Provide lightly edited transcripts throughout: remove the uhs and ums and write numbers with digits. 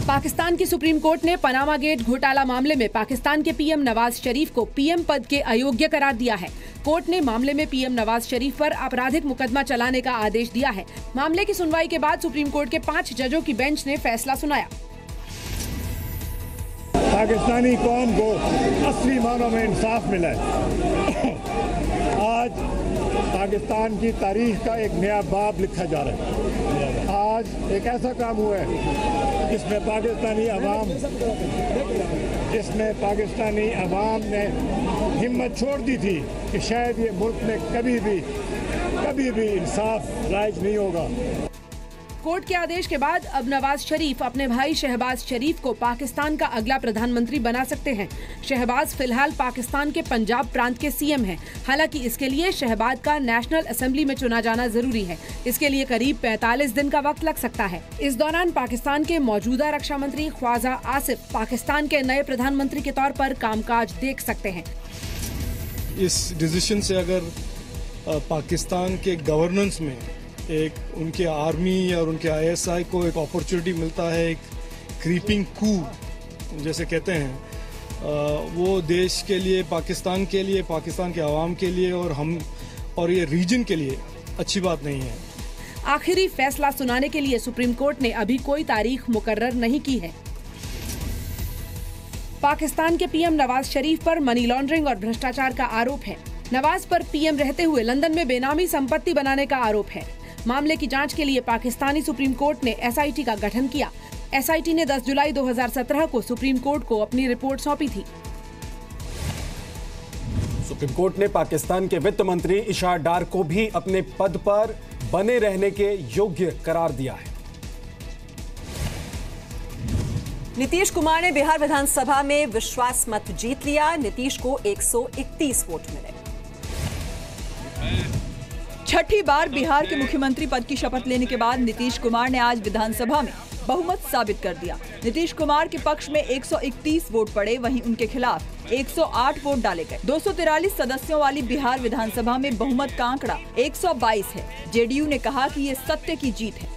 पाकिस्तान की supreme court ने Panama gate घोटाला मामले में पाकिस्तान के पीएम नवाज शरीफ को पीएम पद के अयोग्य करार दिया है। कोर्ट ने मामले में पीएम नवाज शरीफ पर आपराधिक मुकदमा चलाने का आदेश दिया है। मामले की सुनवाई के बाद सुप्रीम कोर्ट के 5 जजों की बेंच ने फैसला सुनाया। पाकिस्तानी कौम को असली मानों में इंसाफ मिला है। आज पाकिस्तान की तारीख का एक नया बाब लिखा जा रहा है। आज एक ऐसा काम हुआ है जिसमें पाकिस्तानी अवाम ने हिम्मत छोड़ दी थी कि शायद ये मुल्क में कभी भी इंसाफ राइज नहीं होगा। कोर्ट के आदेश के बाद अब नवाज शरीफ अपने भाई शहबाज शरीफ को पाकिस्तान का अगला प्रधानमंत्री बना सकते हैं। शहबाज फिलहाल पाकिस्तान के पंजाब प्रांत के सीएम हैं। हालांकि इसके लिए शहबाज का नेशनल असेंबली में चुना जाना जरूरी है। इसके लिए करीब 45 दिन का वक्त लग सकता है। इस दौरान पाकिस्तान के मौजूदा रक्षा मंत्री ख्वाजा आसिफ पाकिस्तान के नए प्रधानमंत्री के तौर पर कामकाज देख सकते हैं। इस डिसीजन से अगर पाकिस्तान के गवर्नेंस में एक उनके आर्मी और उनके आईएसआई को एक अपॉर्चुनिटी मिलता है, एक क्रीपिंग कू जैसे कहते हैं, वो देश के लिए, पाकिस्तान के लिए, पाकिस्तान के आवाम के लिए और ये रीजन के लिए अच्छी बात नहीं है। आखिरी फैसला सुनाने के लिए सुप्रीम कोर्ट ने अभी कोई तारीख मुकर्रर नहीं की है। पाकिस्तान के पीएम नवाज शरीफ पर मनी लॉन्ड्रिंग और भ्रष्टाचार का आरोप है। नवाज पर पीएम रहते हुए लंदन में बेनामी संपत्ति बनाने का आरोप है। मामले की जांच के लिए पाकिस्तानी सुप्रीम कोर्ट ने एसआईटी का गठन किया। एसआईटी ने 10 जुलाई 2017 को सुप्रीम कोर्ट को अपनी रिपोर्ट सौंपी थी। सुप्रीम कोर्ट ने पाकिस्तान के वित्त मंत्री इशार डार को भी अपने पद पर बने रहने के योग्य करार दिया है। नीतीश कुमार ने बिहार विधानसभा में विश्वास मत जीत लिया। नीतीश को 131 वोट मिले। छठी बार बिहार के मुख्यमंत्री पद की शपथ लेने के बाद नीतीश कुमार ने आज विधानसभा में बहुमत साबित कर दिया। नीतीश कुमार के पक्ष में 131 वोट पड़े, वहीं उनके खिलाफ 108 वोट डाले गए। 243 सदस्यों वाली बिहार विधानसभा में बहुमत का आंकड़ा 122 है। जेडीयू ने कहा कि ये सत्य की जीत है।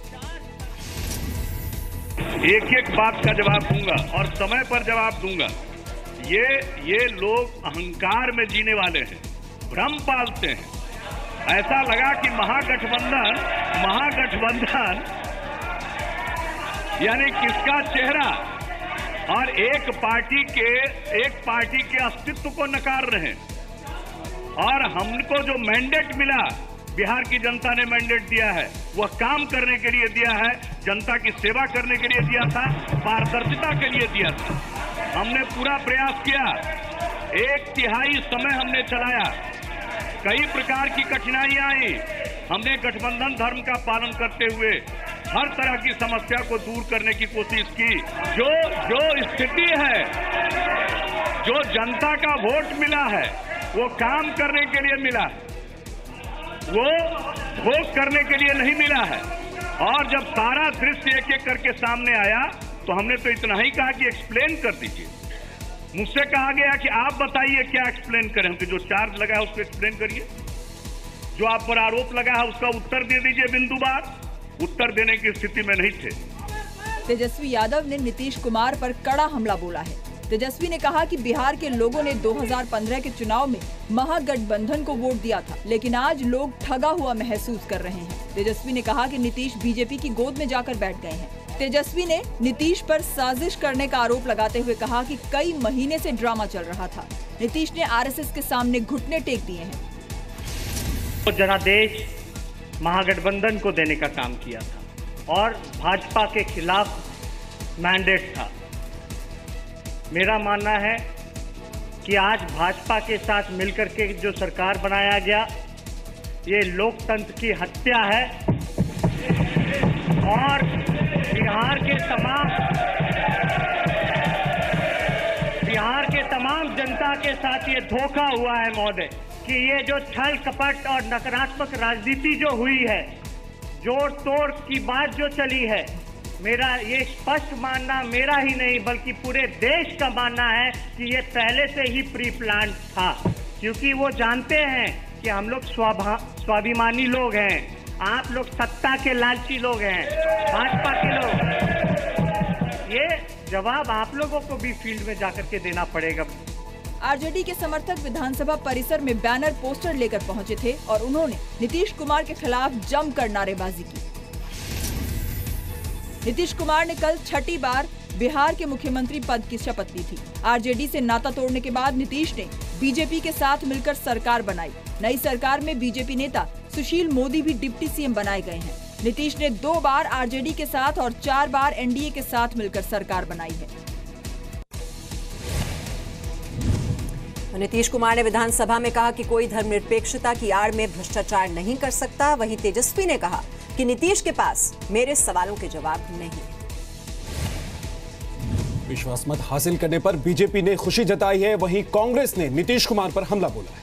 एक बात का जवाब दूंगा और समय पर जवाब दूंगा। ये लोग अहंकार में जीने वाले हैं, भ्रम पालते हैं। ऐसा लगा कि महागठबंधन यानी किसका चेहरा, और एक पार्टी के अस्तित्व को नकार रहे हैं। और हमको जो मैंडेट मिला, बिहार की जनता ने मैंडेट दिया है, वह काम करने के लिए दिया है, जनता की सेवा करने के लिए दिया था, पारदर्शिता के लिए दिया था। हमने पूरा प्रयास किया, 1/3 समय हमने चलाया। कई प्रकार की कठिनाइयां आई, हमने गठबंधन धर्म का पालन करते हुए हर तरह की समस्या को दूर करने की कोशिश की। जो स्थिति है, जो जनता का वोट मिला है, वो काम करने के लिए मिला है, वो भोग करने के लिए नहीं मिला है। और जब सारा दृश्य एक एक करके सामने आया तो हमने तो इतना ही कहा कि एक्सप्लेन कर दीजिए। मुझसे कहा गया कि आप बताइए क्या एक्सप्लेन करें। हम जो चार्ज लगा है उसको एक्सप्लेन करिए, जो आप पर आरोप लगा है उसका उत्तर दे दीजिए बिंदुवार। उत्तर देने की स्थिति में नहीं थे। तेजस्वी यादव ने नीतीश कुमार पर कड़ा हमला बोला है। तेजस्वी ने कहा कि बिहार के लोगों ने 2015 के चुनाव में महागठबंधन को वोट दिया था, लेकिन आज लोग ठगा हुआ महसूस कर रहे हैं। तेजस्वी ने कहा कि नीतीश बीजेपी की गोद में जाकर बैठ गए हैं। तेजस्वी ने नीतीश पर साजिश करने का आरोप लगाते हुए कहा कि कई महीने से ड्रामा चल रहा था। नीतीश ने आरएसएस के सामने घुटने टेक दिए हैं। तो जनादेश महागठबंधन को देने का काम किया था और भाजपा के खिलाफ मैंडेट था। मेरा मानना है कि आज भाजपा के साथ मिलकर के जो सरकार बनाया गया, ये लोकतंत्र की हत्या है और बिहार के तमाम जनता के साथ ये धोखा हुआ है महोदय, कि ये जो छल कपट और नकारात्मक राजनीति जो हुई है, जोड़ तोड़ की बात जो चली है, मेरा ये स्पष्ट मानना, मेरा ही नहीं बल्कि पूरे देश का मानना है कि ये पहले से ही प्री प्लान था। क्योंकि वो जानते हैं कि हम लोग स्वाभिमानी लोग हैं, आप लोग सत्ता के लालची लोग हैं, भाजपा के लोग। ये जवाब आप लोगों को भी फील्ड में जाकर के देना पड़ेगा। आरजेडी के समर्थक विधानसभा परिसर में बैनर पोस्टर लेकर पहुंचे थे और उन्होंने नीतीश कुमार के खिलाफ जमकर नारेबाजी की। नीतीश कुमार ने कल छठी बार बिहार के मुख्यमंत्री पद की शपथ ली थी। आरजेडी से नाता तोड़ने के बाद नीतीश ने बीजेपी के साथ मिलकर सरकार बनाई। नई सरकार में बीजेपी नेता सुशील मोदी भी डिप्टी सीएम बनाए गए हैं। नीतीश ने 2 बार आरजेडी के साथ और 4 बार एनडीए के साथ मिलकर सरकार बनाई है। नीतीश कुमार ने विधानसभा में कहा कि कोई धर्मनिरपेक्षता की आड़ में भ्रष्टाचार नहीं कर सकता। वहीं तेजस्वी ने कहा कि नीतीश के पास मेरे सवालों के जवाब नहीं है। विश्वास मत हासिल करने पर बीजेपी ने खुशी जताई है, वहीं कांग्रेस ने नीतीश कुमार पर हमला बोला है।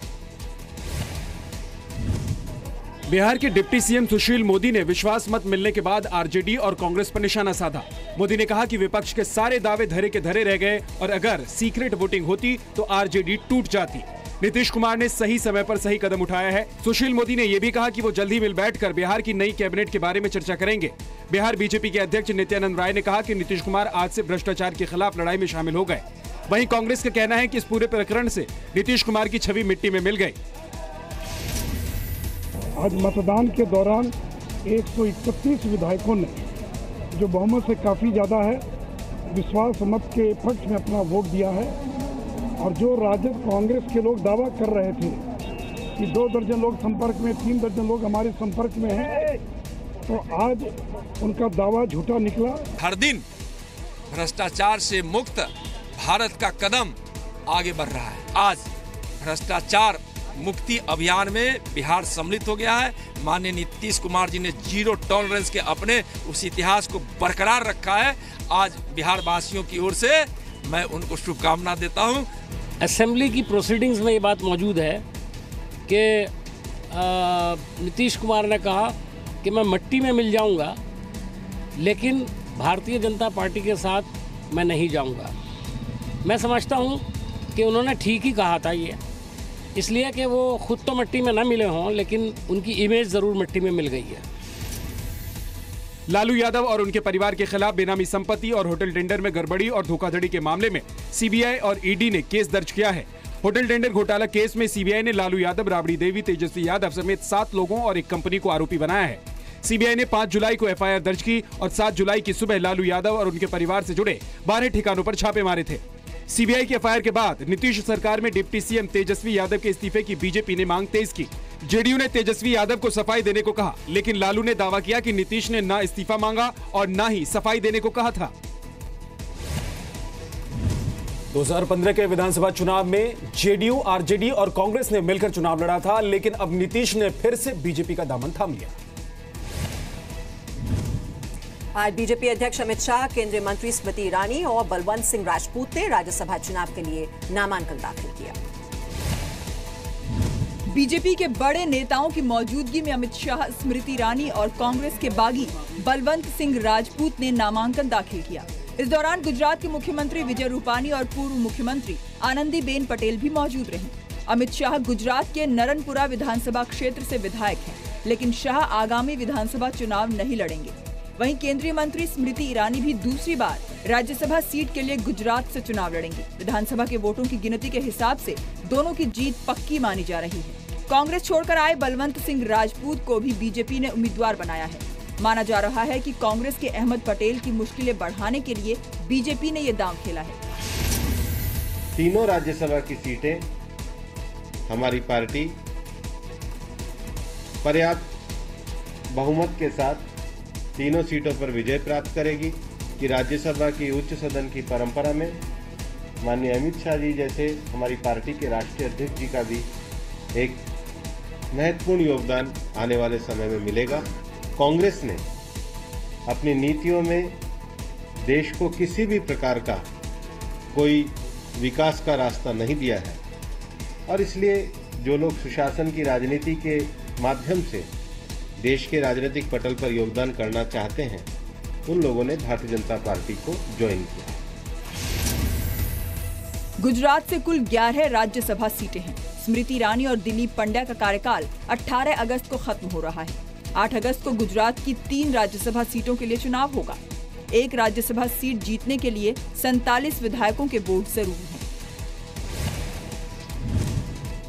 बिहार के डिप्टी सीएम सुशील मोदी ने विश्वास मत मिलने के बाद आरजेडी और कांग्रेस पर निशाना साधा। मोदी ने कहा कि विपक्ष के सारे दावे धरे के धरे रह गए और अगर सीक्रेट वोटिंग होती तो आरजेडी टूट जाती। नीतीश कुमार ने सही समय पर सही कदम उठाया है। सुशील मोदी ने यह भी कहा कि वो जल्द ही मिल बैठकर बिहार की नई कैबिनेट के बारे में चर्चा करेंगे। बिहार बीजेपी के अध्यक्ष नित्यानंद राय ने कहा कि नीतीश कुमार आज से भ्रष्टाचार के खिलाफ लड़ाई में शामिल हो गए। वहीं कांग्रेस का कहना है कि इस पूरे प्रकरण से नीतीश कुमार की छवि मिट्टी में मिल गई। आज मतदान के दौरान 131 विधायकों ने, जो बहुमत से काफ़ी ज़्यादा है, विश्वास मत के पक्ष में अपना वोट दिया है। और जो राजद कांग्रेस के लोग दावा कर रहे थे कि 2 दर्जन लोग संपर्क में, 3 दर्जन लोग हमारे संपर्क में हैं, तो आज उनका दावा झूठा निकला। हर दिन भ्रष्टाचार से मुक्त भारत का कदम आगे बढ़ रहा है। आज भ्रष्टाचार मुक्ति अभियान में बिहार सम्मिलित हो गया है। माननीय नीतीश कुमार जी ने 0 टॉलरेंस के अपने उस इतिहास को बरकरार रखा है। आज बिहार वासियों की ओर से मैं उनको शुभकामना देता हूं। असेंबली की प्रोसीडिंग्स में ये बात मौजूद है कि नीतीश कुमार ने कहा कि मैं मिट्टी में मिल जाऊंगा, लेकिन भारतीय जनता पार्टी के साथ मैं नहीं जाऊंगा। मैं समझता हूं कि उन्होंने ठीक ही कहा था ये, इसलिए कि वो खुद तो मिट्टी में न मिले हों, लेकिन उनकी इमेज ज़रूर मिट्टी में मिल गई है। लालू यादव और उनके परिवार के खिलाफ बेनामी संपत्ति और होटल टेंडर में गड़बड़ी और धोखाधड़ी के मामले में सीबीआई और ईडी ने केस दर्ज किया है। होटल टेंडर घोटाला केस में सीबीआई ने लालू यादव, राबड़ी देवी, तेजस्वी यादव समेत 7 लोगों और एक कंपनी को आरोपी बनाया है। सीबीआई ने 5 जुलाई को एफआईआर दर्ज की और 7 जुलाई की सुबह लालू यादव और उनके परिवार से जुड़े 12 ठिकानों पर छापे मारे थे। सीबीआई की एफआईआर के बाद नीतीश सरकार में डिप्टी सीएम तेजस्वी यादव के इस्तीफे की बीजेपी ने मांग तेज की। जेडीयू ने तेजस्वी यादव को सफाई देने को कहा, लेकिन लालू ने दावा किया कि नीतीश ने न इस्तीफा मांगा और न ही सफाई देने को कहा था। 2015 के विधानसभा चुनाव में जेडीयू, आरजेडी और कांग्रेस ने मिलकर चुनाव लड़ा था, लेकिन अब नीतीश ने फिर से बीजेपी का दामन थाम लिया। आज बीजेपी अध्यक्ष अमित शाह, केंद्रीय मंत्री स्मृति ईरानी और बलवंत सिंह राजपूत ने राज्यसभा चुनाव के लिए नामांकन दाखिल किया। बीजेपी के बड़े नेताओं की मौजूदगी में अमित शाह, स्मृति ईरानी और कांग्रेस के बागी बलवंत सिंह राजपूत ने नामांकन दाखिल किया। इस दौरान गुजरात के मुख्यमंत्री विजय रूपानी और पूर्व मुख्यमंत्री आनंदीबेन पटेल भी मौजूद रहे। अमित शाह गुजरात के नरनपुरा विधानसभा क्षेत्र से विधायक हैं, लेकिन शाह आगामी विधानसभा चुनाव नहीं लड़ेंगे। वहीं केंद्रीय मंत्री स्मृति ईरानी भी दूसरी बार राज्यसभा सीट के लिए गुजरात से चुनाव लड़ेंगी। विधानसभा के वोटों की गिनती के हिसाब से दोनों की जीत पक्की मानी जा रही है। कांग्रेस छोड़कर आए बलवंत सिंह राजपूत को भी बीजेपी ने उम्मीदवार बनाया है। माना जा रहा है कि कांग्रेस के अहमद पटेल की मुश्किलें बढ़ाने के लिए बीजेपी ने ये दांव खेला है। तीनों राज्यसभा की सीटें हमारी पार्टी पर्याप्त बहुमत के साथ तीनों सीटों पर विजय प्राप्त करेगी कि राज्यसभा की उच्च सदन की परंपरा में माननीय अमित शाह जी जैसे हमारी पार्टी के राष्ट्रीय अध्यक्ष जी का भी एक महत्वपूर्ण योगदान आने वाले समय में मिलेगा। कांग्रेस ने अपनी नीतियों में देश को किसी भी प्रकार का कोई विकास का रास्ता नहीं दिया है और इसलिए जो लोग सुशासन की राजनीति के माध्यम से देश के राजनीतिक पटल पर योगदान करना चाहते हैं, उन लोगों ने भारतीय जनता पार्टी को ज्वाइन किया। गुजरात से कुल 11 राज्यसभा सीटें हैं। स्मृति ईरानी और दिलीप पंड्या का कार्यकाल 18 अगस्त को खत्म हो रहा है। 8 अगस्त को गुजरात की 3 राज्यसभा सीटों के लिए चुनाव होगा। एक राज्यसभा सीट जीतने के लिए 47 विधायकों के वोट जरूरी हैं।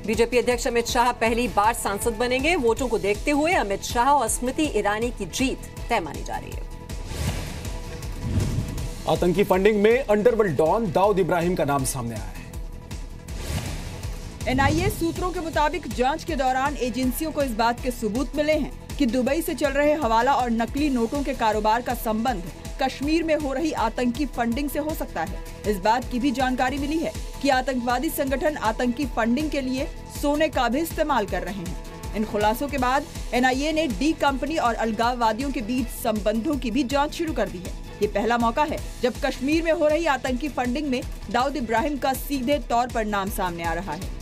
बीजेपी अध्यक्ष अमित शाह पहली बार सांसद बनेंगे। वोटों को देखते हुए अमित शाह और स्मृति ईरानी की जीत तय मानी जा रही है। आतंकी फंडिंग में अंडरवर्ल्ड डॉन दाऊद इब्राहिम का नाम सामने आया है। एनआईए सूत्रों के मुताबिक जांच के दौरान एजेंसियों को इस बात के सबूत मिले हैं कि दुबई से चल रहे हवाला और नकली नोटों के कारोबार का संबंध कश्मीर में हो रही आतंकी फंडिंग से हो सकता है। इस बात की भी जानकारी मिली है कि आतंकवादी संगठन आतंकी फंडिंग के लिए सोने का भी इस्तेमाल कर रहे हैं। इन खुलासों के बाद एनआईए ने डी कंपनी और अलगाववादियों के बीच संबंधों की भी जांच शुरू कर दी है। ये पहला मौका है जब कश्मीर में हो रही आतंकी फंडिंग में दाऊद इब्राहिम का सीधे तौर पर नाम सामने आ रहा है।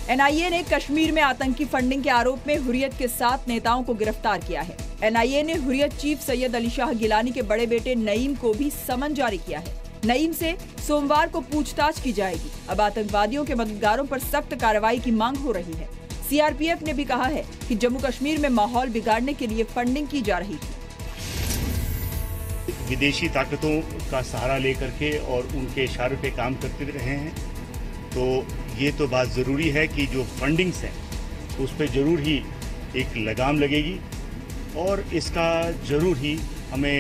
एनआईए ने कश्मीर में आतंकी फंडिंग के आरोप में हुर्रियत के 7 नेताओं को गिरफ्तार किया है। एनआईए ने हुर्रियत चीफ सैयद अली शाह गिलानी के बड़े बेटे नईम को भी समन जारी किया है। नईम से सोमवार को पूछताछ की जाएगी। अब आतंकवादियों के मददगारों पर सख्त कार्रवाई की मांग हो रही है। सीआरपीएफ ने भी कहा है कि जम्मू कश्मीर में माहौल बिगाड़ने के लिए फंडिंग की जा रही थी। विदेशी ताकतों का सहारा लेकर के और उनके इशारे पे काम करते रहे हैं, तो ये तो बात ज़रूरी है कि जो फंडिंग्स हैं उस पर ज़रूर ही एक लगाम लगेगी और इसका ज़रूर ही हमें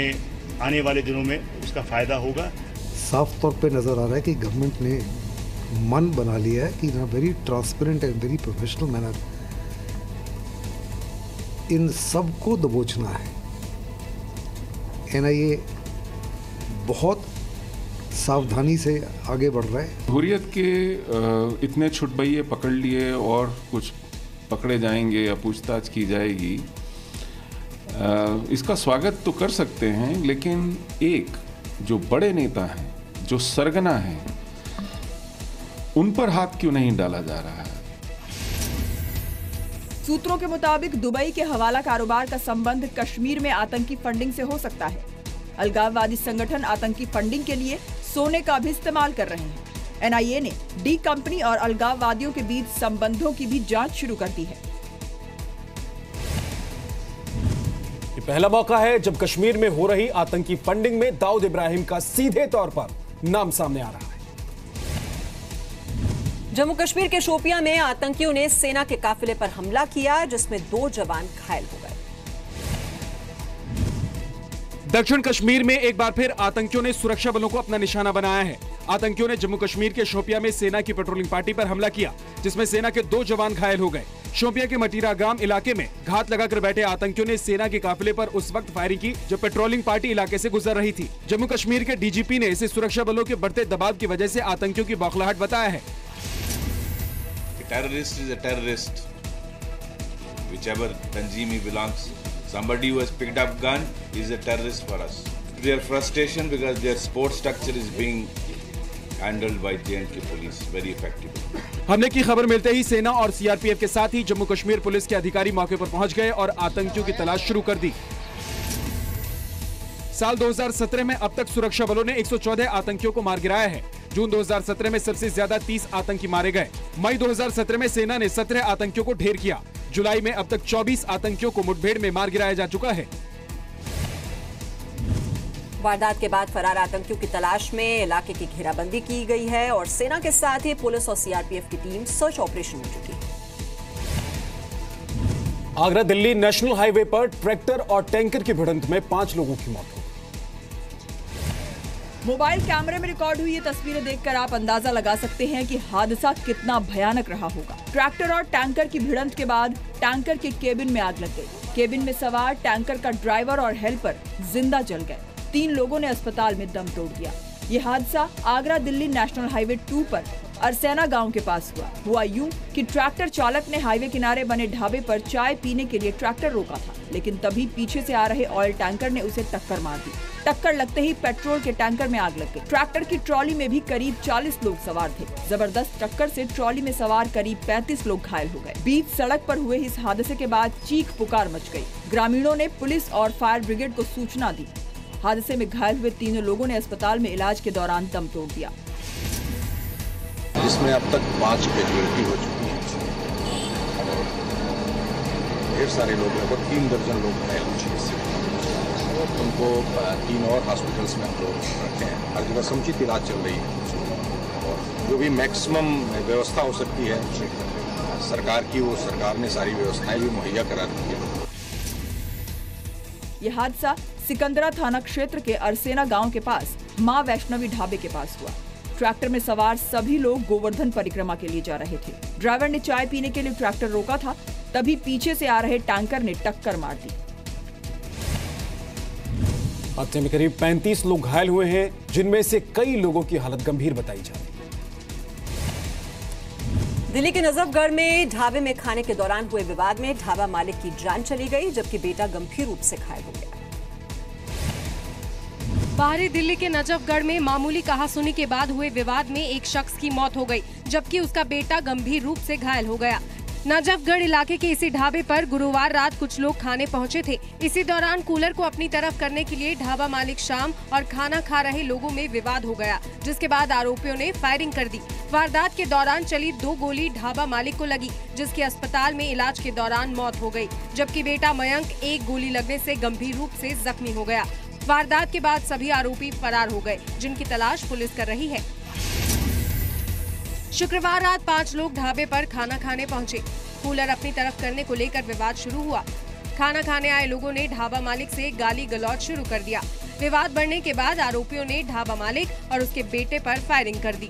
आने वाले दिनों में उसका फ़ायदा होगा। साफ तौर पे नज़र आ रहा है कि गवर्नमेंट ने मन बना लिया है कि in very transparent and very professional manner in सब को दबोचना है। एनआईए बहुत सावधानी से आगे बढ़ रहा है। हुर्रियत के इतने छुटभइये पकड़ लिए और कुछ पकड़े जाएंगे या पूछताछ की जाएगी, इसका स्वागत तो कर सकते हैं, लेकिन एक जो बड़े नेता हैं, जो सरगना हैं, उन पर हाथ क्यों नहीं डाला जा रहा है? सूत्रों के मुताबिक दुबई के हवाला कारोबार का संबंध कश्मीर में आतंकी फंडिंग से हो सकता है। अलगाववादी संगठन आतंकी फंडिंग के लिए सोने का भी इस्तेमाल कर रहे हैं। एनआईए ने डी कंपनी और अलगाववादियों के बीच संबंधों की भी जांच शुरू कर दी है। ये पहला मौका है जब कश्मीर में हो रही आतंकी फंडिंग में दाऊद इब्राहिम का सीधे तौर पर नाम सामने आ रहा है। जम्मू कश्मीर के शोपियां में आतंकियों ने सेना के काफिले पर हमला किया, जिसमें 2 जवान घायल हो गए। दक्षिण कश्मीर में एक बार फिर आतंकियों ने सुरक्षा बलों को अपना निशाना बनाया है। आतंकियों ने जम्मू कश्मीर के शोपियां में सेना की पेट्रोलिंग पार्टी पर हमला किया, जिसमें सेना के 2 जवान घायल हो गए। शोपियां के मटीरा ग्राम इलाके में घात लगाकर बैठे आतंकियों ने सेना के काफिले पर उस वक्त फायरिंग की जब पेट्रोलिंग पार्टी इलाके से गुजर रही थी। जम्मू कश्मीर के डीजीपी ने इसे सुरक्षा बलों के बढ़ते दबाव की वजह से आतंकियों की बौखलाहट बताया है। Terrorist is a terrorist, whichever Tanzim he belongs. Somebody who has picked up gun is a terrorist for us. Their frustration because their support structure is being handled by J&K police very effectively. हमले की खबर मिलते ही सेना और CRPF के साथ ही Jammu Kashmir police के अधिकारी मौके पर पहुंच गए और आतंकियों की तलाश शुरू कर दी। साल 2017 में अब तक सुरक्षा बलों ने 114 आतंकियों को मार गिराया है। जून 2017 में सबसे ज्यादा 30 आतंकी मारे गए। मई 2017 में सेना ने 17 आतंकियों को ढेर किया। जुलाई में अब तक 24 आतंकियों को मुठभेड़ में मार गिराया जा चुका है। वारदात के बाद फरार आतंकियों की तलाश में इलाके की घेराबंदी की गई है और सेना के साथ ही पुलिस और सीआरपीएफ की टीम सर्च ऑपरेशन में जुटी है। आगरा दिल्ली नेशनल हाईवे पर ट्रैक्टर और टैंकर की भिड़ंत में 5 लोगों की मौत हो गई। मोबाइल कैमरे में रिकॉर्ड हुई ये तस्वीरें देखकर आप अंदाजा लगा सकते हैं कि हादसा कितना भयानक रहा होगा। ट्रैक्टर और टैंकर की भिड़ंत के बाद टैंकर के केबिन में आग लग गई। केबिन में सवार टैंकर का ड्राइवर और हेल्पर जिंदा जल गए। 3 लोगों ने अस्पताल में दम तोड़ दिया। ये हादसा आगरा दिल्ली नेशनल हाईवे 2 पर अरसेना गांव के पास हुआ यूं कि ट्रैक्टर चालक ने हाईवे किनारे बने ढाबे पर चाय पीने के लिए ट्रैक्टर रोका था, लेकिन तभी पीछे से आ रहे ऑयल टैंकर ने उसे टक्कर मार दी। टक्कर लगते ही पेट्रोल के टैंकर में आग लग गई। ट्रैक्टर की ट्रॉली में भी करीब 40 लोग सवार थे। जबरदस्त टक्कर से ट्रॉली में सवार करीब 35 लोग घायल हो गए। बीच सड़क पर हुए इस हादसे के बाद चीख पुकार मच गई। ग्रामीणों ने पुलिस और फायर ब्रिगेड को सूचना दी। हादसे में घायल हुए 3 लोगों ने अस्पताल में इलाज के दौरान दम तोड़ दिया, जिसमें अब तक 5 कैजुअल्टी हो चुकी है। ढेर सारे लोग, लगभग 3 दर्जन लोग घायल हो चुके हैं। उनको 3 और हॉस्पिटल्स में हम लोग रखे हैं। हर जगह समुचित इलाज चल रही है और जो भी मैक्सिमम व्यवस्था हो सकती है सरकार की, वो सरकार ने सारी व्यवस्थाएं भी मुहैया करा दी है। ये हादसा सिकंदरा थाना क्षेत्र के अरसेना गांव के पास मां वैष्णवी ढाबे के पास हुआ। ट्रैक्टर में सवार सभी लोग गोवर्धन परिक्रमा के लिए जा रहे थे। ड्राइवर ने चाय पीने के लिए ट्रैक्टर रोका था, तभी पीछे से आ रहे टैंकर ने टक्कर मार दी। हादसे में करीब 35 लोग घायल हुए हैं, जिनमें से कई लोगों की हालत गंभीर बताई जा रही है। दिल्ली के नजफगढ़ में ढाबे में खाने के दौरान हुए विवाद में ढाबा मालिक की जान चली गई, जबकि बेटा गंभीर रूप से घायल हो गया। बाहरी दिल्ली के नजफगढ़ में मामूली कहासुनी के बाद हुए विवाद में एक शख्स की मौत हो गई, जबकि उसका बेटा गंभीर रूप से घायल हो गया। नजफगढ़ इलाके के इसी ढाबे पर गुरुवार रात कुछ लोग खाने पहुंचे थे। इसी दौरान कूलर को अपनी तरफ करने के लिए ढाबा मालिक शाम और खाना खा रहे लोगों में विवाद हो गया, जिसके बाद आरोपियों ने फायरिंग कर दी। वारदात के दौरान चली 2 गोली ढाबा मालिक को लगी, जिसकी अस्पताल में इलाज के दौरान मौत हो गई, जबकि बेटा मयंक 1 गोली लगने से गंभीर रूप से जख्मी हो गया। वारदात के बाद सभी आरोपी फरार हो गए, जिनकी तलाश पुलिस कर रही है। शुक्रवार रात 5 लोग ढाबे पर खाना खाने पहुंचे। कूलर अपनी तरफ करने को लेकर विवाद शुरू हुआ। खाना खाने आए लोगों ने ढाबा मालिक से गाली गलौज शुरू कर दिया। विवाद बढ़ने के बाद आरोपियों ने ढाबा मालिक और उसके बेटे पर फायरिंग कर दी।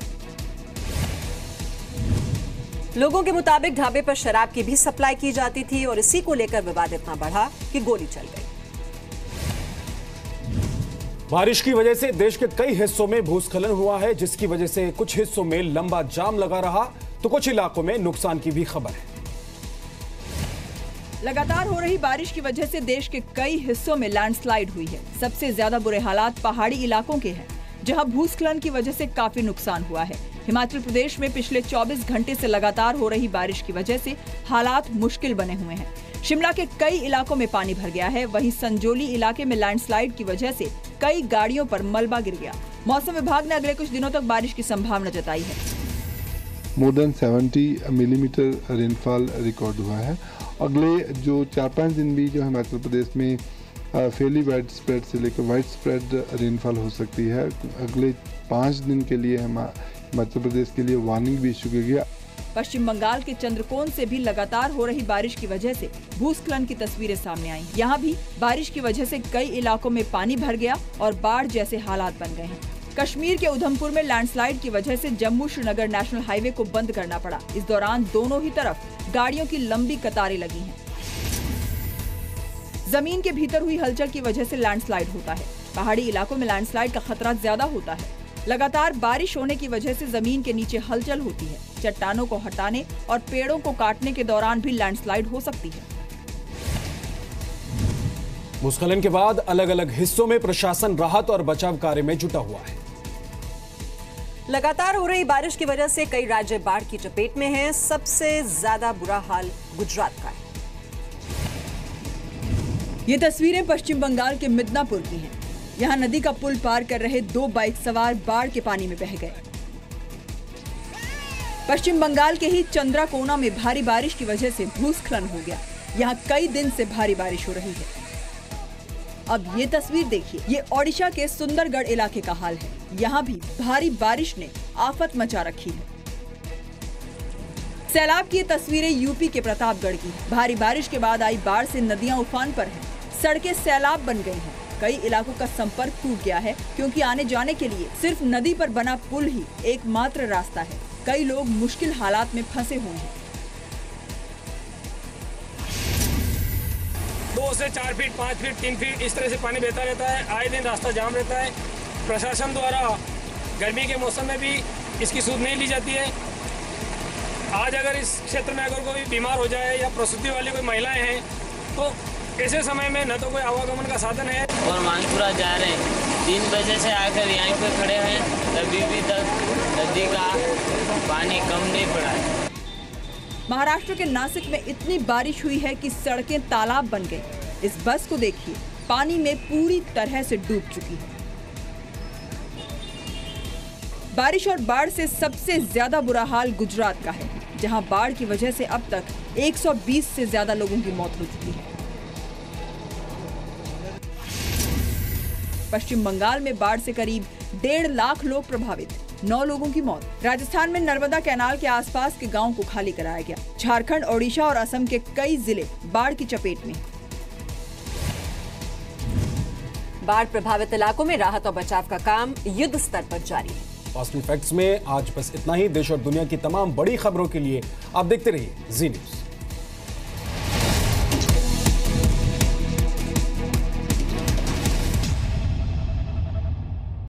लोगों के मुताबिक ढाबे पर शराब की भी सप्लाई की जाती थी और इसी को लेकर विवाद इतना बढ़ा कि गोली चल गई। बारिश की वजह से देश के कई हिस्सों में भूस्खलन हुआ है, जिसकी वजह से कुछ हिस्सों में लंबा जाम लगा रहा, तो कुछ इलाकों में नुकसान की भी खबर है। लगातार हो रही बारिश की वजह से देश के कई हिस्सों में लैंडस्लाइड हुई है। सबसे ज्यादा बुरे हालात पहाड़ी इलाकों के हैं, जहां भूस्खलन की वजह से काफी नुकसान हुआ है। हिमाचल प्रदेश में पिछले 24 घंटे से लगातार हो रही बारिश की वजह से हालात मुश्किल बने हुए हैं। शिमला के कई इलाकों में पानी भर गया है। वहीं संजौली इलाके में लैंडस्लाइड की वजह से कई गाड़ियों पर मलबा गिर गया। मौसम विभाग ने अगले कुछ दिनों तक बारिश की संभावना जताई है। More than 70 millimetre rainfall record हुआ है। अगले जो 4-5 दिन भी जो हिमाचल प्रदेश में फेली वाइड स्प्रेड से लेकर वाइड स्प्रेड रेनफॉल हो सकती है। अगले 5 दिन के लिए हिमाचल प्रदेश के लिए वार्निंग भी इशू की गई। पश्चिम बंगाल के चंद्रकोन से भी लगातार हो रही बारिश की वजह से भूस्खलन की तस्वीरें सामने आई। यहाँ भी बारिश की वजह से कई इलाकों में पानी भर गया और बाढ़ जैसे हालात बन गए हैं। कश्मीर के उधमपुर में लैंडस्लाइड की वजह से जम्मू श्रीनगर नेशनल हाईवे को बंद करना पड़ा। इस दौरान दोनों ही तरफ गाड़ियों की लंबी कतारें लगी हैं। जमीन के भीतर हुई हलचल की वजह से लैंडस्लाइड होता है। पहाड़ी इलाकों में लैंडस्लाइड का खतरा ज्यादा होता है। लगातार बारिश होने की वजह से जमीन के नीचे हलचल होती है। चट्टानों को हटाने और पेड़ों को काटने के दौरान भी लैंडस्लाइड हो सकती है। भूस्खलन के बाद अलग अलग हिस्सों में प्रशासन राहत और बचाव कार्य में जुटा हुआ है। लगातार हो रही बारिश की वजह से कई राज्य बाढ़ की चपेट में हैं। सबसे ज्यादा बुरा हाल गुजरात का है। ये तस्वीरें पश्चिम बंगाल के मिदनापुर की हैं। यहाँ नदी का पुल पार कर रहे 2 बाइक सवार बाढ़ के पानी में बह गए। पश्चिम बंगाल के ही चंद्राकोना में भारी बारिश की वजह से भूस्खलन हो गया। यहाँ कई दिन से भारी बारिश हो रही है। अब ये तस्वीर देखिए, ये ओडिशा के सुंदरगढ़ इलाके का हाल है। यहाँ भी भारी बारिश ने आफत मचा रखी है। सैलाब की ये तस्वीरें यूपी के प्रतापगढ़ की है। भारी बारिश के बाद आई बाढ़ से नदियां उफान पर हैं। सड़कें सैलाब बन गई हैं। कई इलाकों का संपर्क टूट गया है, क्योंकि आने जाने के लिए सिर्फ नदी पर बना पुल ही एकमात्र रास्ता है। कई लोग मुश्किल हालात में फंसे हुए हैं। 2 से 4 फीट, 5 फीट, 3 फीट इस तरह से पानी बहता रहता है। आए दिन रास्ता जाम रहता है। प्रशासन द्वारा गर्मी के मौसम में भी इसकी सुध नहीं ली जाती है। आज अगर इस क्षेत्र में अगर कोई बीमार हो जाए या प्रसूति वाली कोई महिलाएं हैं, तो ऐसे समय में न तो कोई आवागमन का साधन है। और मानपुरा जा रहे हैं, 3 बजे से आकर यहीं पे खड़े हैं, तभी भी तक नदी का पानी कम नहीं पड़ा है। महाराष्ट्र के नासिक में इतनी बारिश हुई है कि सड़कें तालाब बन गई। इस बस को देखिए, पानी में पूरी तरह से डूब चुकी है। बारिश और बाढ़ से सबसे ज्यादा बुरा हाल गुजरात का है, जहां बाढ़ की वजह से अब तक 120 से ज्यादा लोगों की मौत हो चुकी है। पश्चिम बंगाल में बाढ़ से करीब 1.5 लाख लोग प्रभावित, 9 लोगों की मौत। राजस्थान में नर्मदा कैनाल के आसपास के गांव को खाली कराया गया। झारखंड, ओडिशा और असम के कई जिले बाढ़ की चपेट में। बाढ़ प्रभावित इलाकों में राहत और बचाव का काम युद्ध स्तर पर जारी है। फास्ट फैक्ट्स में आज बस इतना ही। देश और दुनिया की तमाम बड़ी खबरों के लिए आप देखते रहिए जी न्यूज़।